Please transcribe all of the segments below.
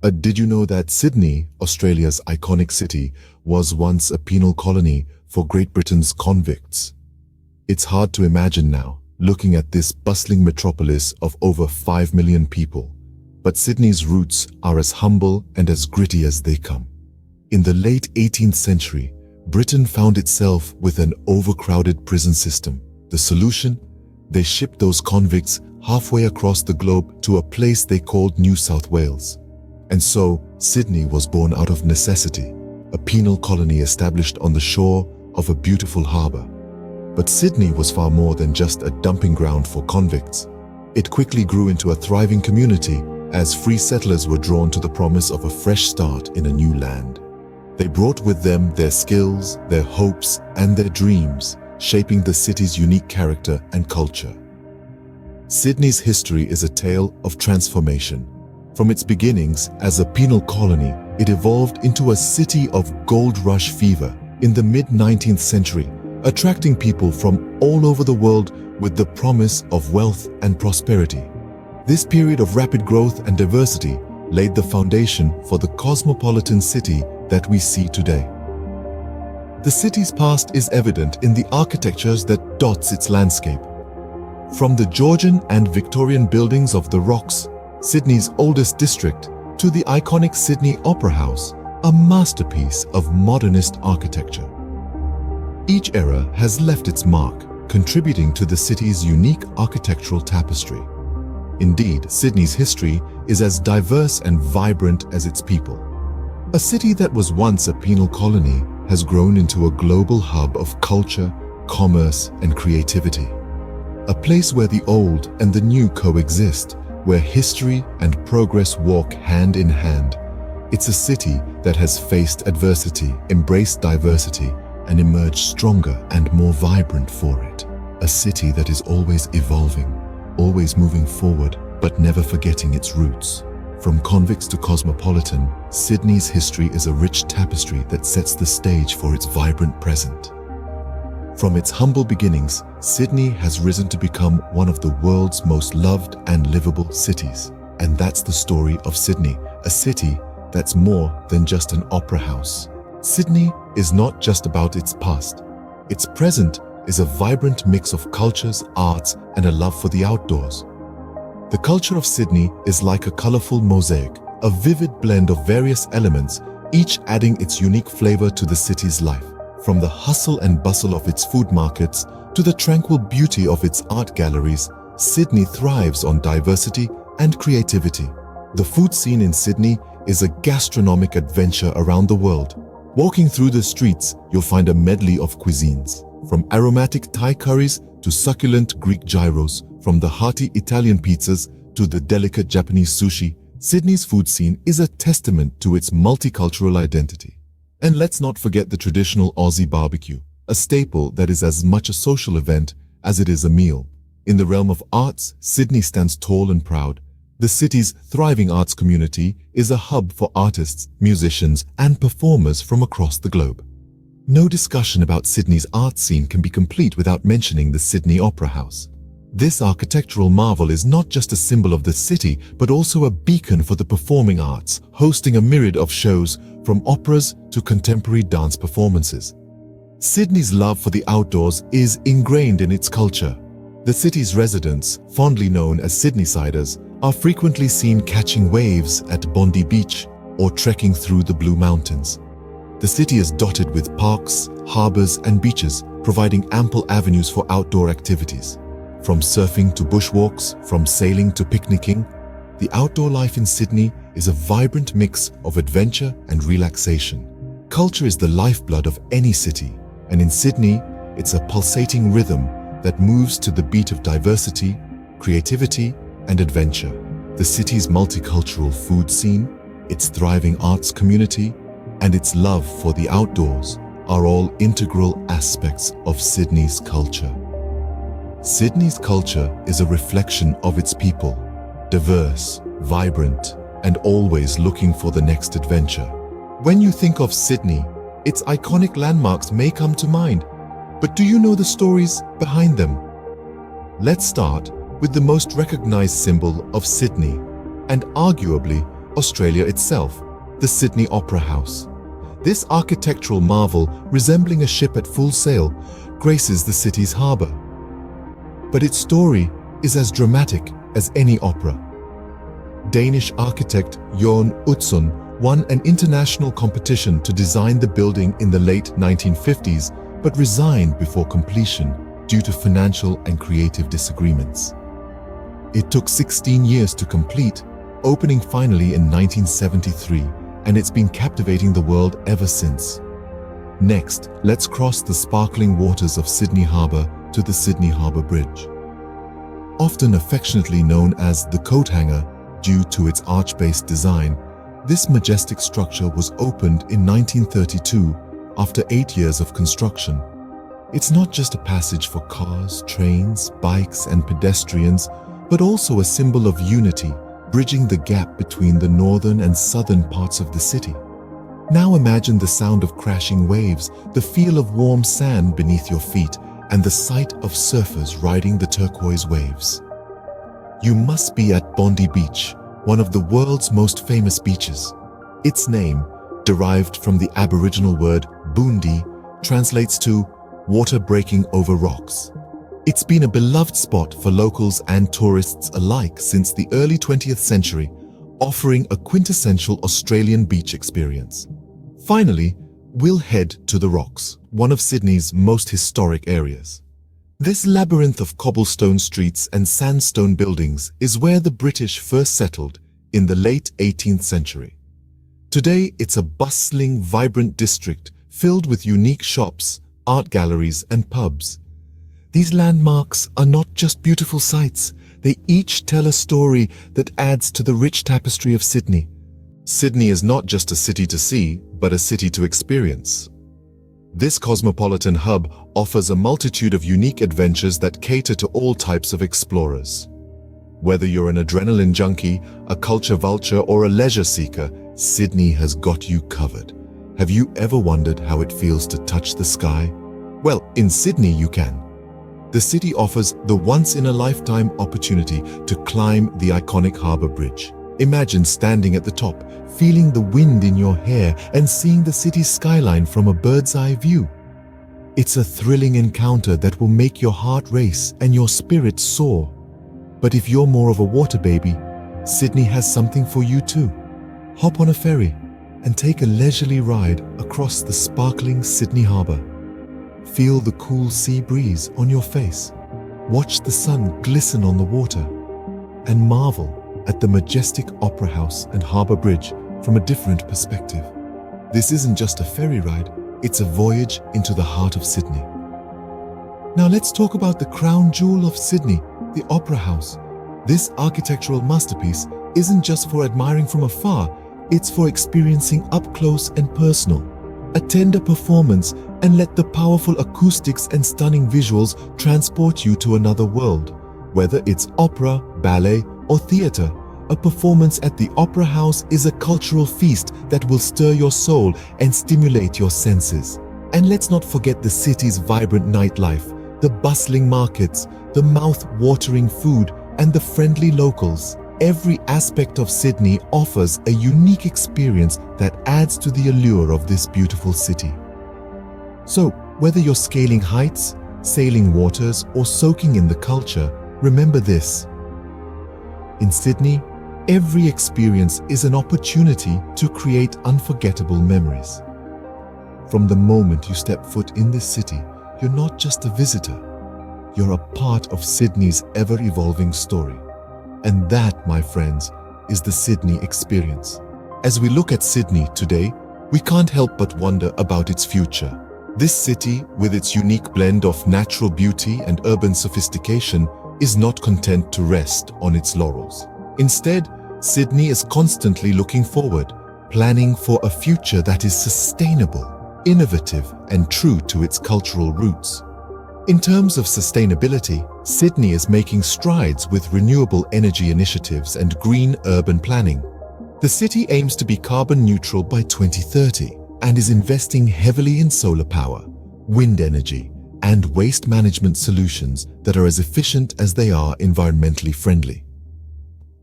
Did you know that Sydney, Australia's iconic city, was once a penal colony for Great Britain's convicts? It's hard to imagine now, looking at this bustling metropolis of over 5 million people. But Sydney's roots are as humble and as gritty as they come. In the late 18th century, Britain found itself with an overcrowded prison system. The solution? They shipped those convicts halfway across the globe to a place they called New South Wales. And so, Sydney was born out of necessity, a penal colony established on the shore of a beautiful harbour. But Sydney was far more than just a dumping ground for convicts. It quickly grew into a thriving community as free settlers were drawn to the promise of a fresh start in a new land. They brought with them their skills, their hopes, and their dreams, shaping the city's unique character and culture. Sydney's history is a tale of transformation. From its beginnings as a penal colony, it evolved into a city of gold rush fever in the mid-19th century, attracting people from all over the world with the promise of wealth and prosperity. This period of rapid growth and diversity laid the foundation for the cosmopolitan city that we see today. The city's past is evident in the architectures that dots its landscape. From the Georgian and Victorian buildings of the Rocks, Sydney's oldest district, to the iconic Sydney Opera House, a masterpiece of modernist architecture. Each era has left its mark, contributing to the city's unique architectural tapestry. Indeed, Sydney's history is as diverse and vibrant as its people. A city that was once a penal colony has grown into a global hub of culture, commerce, and creativity. A place where the old and the new coexist, where history and progress walk hand in hand. It's a city that has faced adversity, embraced diversity, and emerged stronger and more vibrant for it. A city that is always evolving, always moving forward, but never forgetting its roots. From convicts to cosmopolitan, Sydney's history is a rich tapestry that sets the stage for its vibrant present. From its humble beginnings, Sydney has risen to become one of the world's most loved and livable cities. And that's the story of Sydney, a city that's more than just an opera house. Sydney is not just about its past. Its present is a vibrant mix of cultures, arts, and a love for the outdoors. The culture of Sydney is like a colorful mosaic, a vivid blend of various elements, each adding its unique flavor to the city's life. From the hustle and bustle of its food markets to the tranquil beauty of its art galleries, Sydney thrives on diversity and creativity. The food scene in Sydney is a gastronomic adventure around the world. Walking through the streets, you'll find a medley of cuisines, from aromatic Thai curries to succulent Greek gyros, from the hearty Italian pizzas to the delicate Japanese sushi. Sydney's food scene is a testament to its multicultural identity. And let's not forget the traditional Aussie barbecue, a staple that is as much a social event as it is a meal. In the realm of arts, Sydney stands tall and proud. The city's thriving arts community is a hub for artists, musicians, and performers from across the globe. No discussion about Sydney's art scene can be complete without mentioning the Sydney Opera House. This architectural marvel is not just a symbol of the city, but also a beacon for the performing arts, hosting a myriad of shows from operas to contemporary dance performances. Sydney's love for the outdoors is ingrained in its culture. The city's residents, fondly known as Sydneysiders, are frequently seen catching waves at Bondi Beach or trekking through the Blue Mountains. The city is dotted with parks, harbours, and beaches, providing ample avenues for outdoor activities. From surfing to bushwalks, from sailing to picnicking, the outdoor life in Sydney is a vibrant mix of adventure and relaxation. Culture is the lifeblood of any city, and in Sydney, it's a pulsating rhythm that moves to the beat of diversity, creativity, and adventure. The city's multicultural food scene, its thriving arts community, and its love for the outdoors are all integral aspects of Sydney's culture. Sydney's culture is a reflection of its people, diverse, vibrant, and always looking for the next adventure. When you think of Sydney, its iconic landmarks may come to mind, but do you know the stories behind them? Let's start with the most recognized symbol of Sydney, and arguably Australia itself, the Sydney Opera House. This architectural marvel, resembling a ship at full sail, graces the city's harbour. But its story is as dramatic as any opera. Danish architect Jørgen Utzon won an international competition to design the building in the late 1950s, but resigned before completion due to financial and creative disagreements. It took 16 years to complete, opening finally in 1973, and it's been captivating the world ever since. Next, let's cross the sparkling waters of Sydney Harbour to the Sydney Harbour Bridge. Often affectionately known as the coat hanger due to its arch-based design, this majestic structure was opened in 1932 after 8 years of construction. It's not just a passage for cars, trains, bikes, and pedestrians, but also a symbol of unity, bridging the gap between the northern and southern parts of the city. Now imagine the sound of crashing waves, the feel of warm sand beneath your feet, and the sight of surfers riding the turquoise waves. You must be at Bondi Beach, one of the world's most famous beaches. Its name, derived from the Aboriginal word Bondi, translates to water breaking over rocks. It's been a beloved spot for locals and tourists alike since the early 20th century, offering a quintessential Australian beach experience. Finally, we'll head to the Rocks, one of Sydney's most historic areas. This labyrinth of cobblestone streets and sandstone buildings is where the British first settled in the late 18th century. Today, it's a bustling, vibrant district filled with unique shops, art galleries, and pubs. These landmarks are not just beautiful sights, they each tell a story that adds to the rich tapestry of Sydney. Sydney is not just a city to see, but a city to experience. This cosmopolitan hub offers a multitude of unique adventures that cater to all types of explorers. Whether you're an adrenaline junkie, a culture vulture, or a leisure seeker, Sydney has got you covered. Have you ever wondered how it feels to touch the sky? Well, in Sydney you can. The city offers the once-in-a-lifetime opportunity to climb the iconic harbour bridge. Imagine standing at the top, feeling the wind in your hair and seeing the city's skyline from a bird's-eye view. It's a thrilling encounter that will make your heart race and your spirit soar. But if you're more of a water baby, Sydney has something for you too. Hop on a ferry and take a leisurely ride across the sparkling Sydney Harbour. Feel the cool sea breeze on your face. Watch the sun glisten on the water and marvel at the majestic Opera House and Harbour Bridge from a different perspective. This isn't just a ferry ride, it's a voyage into the heart of Sydney. Now let's talk about the crown jewel of Sydney, the Opera House. This architectural masterpiece isn't just for admiring from afar, it's for experiencing up close and personal. Attend a performance and let the powerful acoustics and stunning visuals transport you to another world. Whether it's opera, ballet, or theatre, a performance at the Opera House is a cultural feast that will stir your soul and stimulate your senses. And let's not forget the city's vibrant nightlife, the bustling markets, the mouth-watering food, and the friendly locals. Every aspect of Sydney offers a unique experience that adds to the allure of this beautiful city. So, whether you're scaling heights, sailing waters, or soaking in the culture, remember this. In Sydney, every experience is an opportunity to create unforgettable memories. From the moment you step foot in this city, you're not just a visitor. You're a part of Sydney's ever-evolving story. And that, my friends, is the Sydney experience. As we look at Sydney today, we can't help but wonder about its future. This city, with its unique blend of natural beauty and urban sophistication, is not content to rest on its laurels. Instead, Sydney is constantly looking forward, planning for a future that is sustainable, innovative, and true to its cultural roots. In terms of sustainability, Sydney is making strides with renewable energy initiatives and green urban planning. The city aims to be carbon neutral by 2030 and is investing heavily in solar power, wind energy, and waste management solutions that are as efficient as they are environmentally friendly.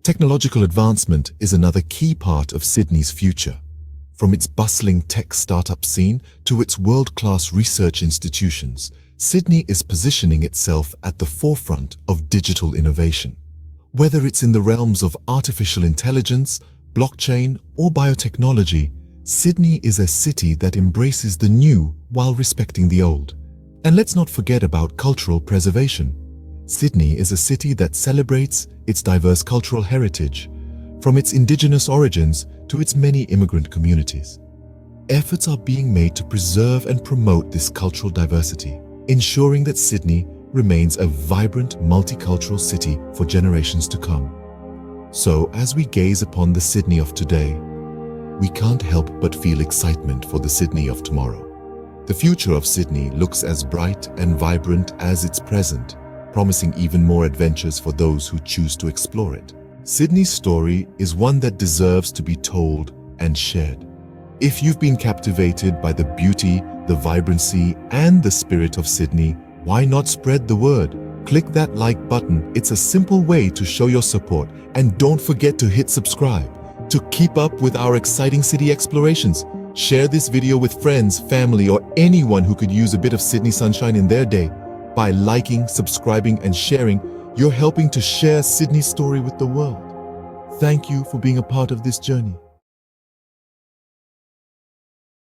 Technological advancement is another key part of Sydney's future. From its bustling tech startup scene to its world-class research institutions, Sydney is positioning itself at the forefront of digital innovation. Whether it's in the realms of artificial intelligence, blockchain, or biotechnology, Sydney is a city that embraces the new while respecting the old. And let's not forget about cultural preservation. Sydney is a city that celebrates its diverse cultural heritage, from its indigenous origins to its many immigrant communities. Efforts are being made to preserve and promote this cultural diversity, ensuring that Sydney remains a vibrant, multicultural city for generations to come. So, as we gaze upon the Sydney of today, we can't help but feel excitement for the Sydney of tomorrow. The future of Sydney looks as bright and vibrant as its present, promising even more adventures for those who choose to explore it. Sydney's story is one that deserves to be told and shared. If you've been captivated by the beauty, the vibrancy, and the spirit of Sydney, why not spread the word? Click that like button. It's a simple way to show your support. And don't forget to hit subscribe to keep up with our exciting city explorations. Share this video with friends, family, or anyone who could use a bit of Sydney sunshine in their day. By liking, subscribing, and sharing, you're helping to share Sydney's story with the world. Thank you for being a part of this journey.